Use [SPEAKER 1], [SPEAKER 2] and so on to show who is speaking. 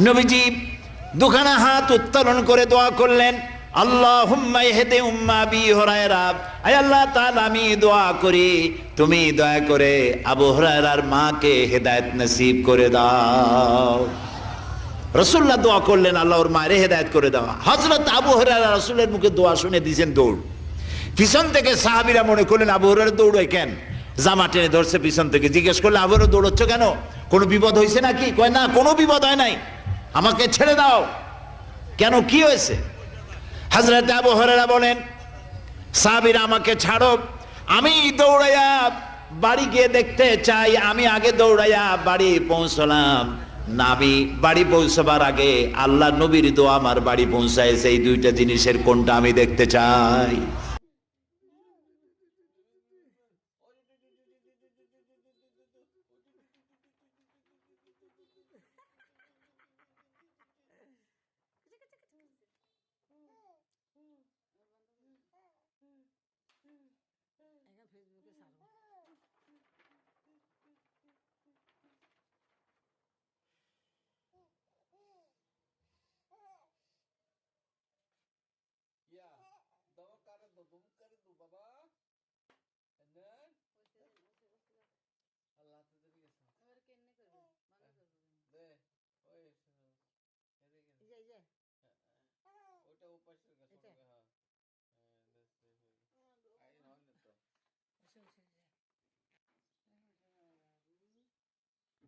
[SPEAKER 1] নবীজি দুখানা হাত উত্তোলন করে দোয়া করলেন, আল্লাহুম্মা ইহদি উম্মা আবি হুরায়রা, আয় আল্লাহ তাআলা আমি দোয়া করি তুমি দয়া করে আবু হুরায়রার মাকে হেদায়েত নসিব করে দাও। রাসূলুল্লাহ দোয়া করলেন আল্লাহ ওর মায়ের হেদায়েত করে দাও। হযরত আবু হুরায়রা রাসূলের মুখে দোয়া শুনে দিয়েছেন দৌড়। পিছন থেকে সাহাবীরা মনে করলেন আবু হুরায়রা দৌড়ায় কেন, জামা টেনে ধরছে পিছন থেকে। জিজ্ঞেস করলে আবু হুরায়রা দৌড়চ্ছ কেন, কোনো বিপদ হয়েছে নাকি? কয় না, কোনো বিপদ হয় নাই, আমাকে ছেড়ে দাও। কেন, কি হয়েছে? হযরত আবু হুরায়রা বলেন, সাহাবীরা আমাকে ছাড়ো, আমি দৌড়াইয়া বাড়ি গিয়ে দেখতে চাই। আমি আগে দৌড়াইয়া বাড়ি পৌঁছলাম, নাবি বাড়ি পৌঁছবার আগে আল্লাহ নবীর দোয়া আমার বাড়ি পৌঁছায়ছে। এই দুইটা জিনিসের কোনটা আমি দেখতে চাই?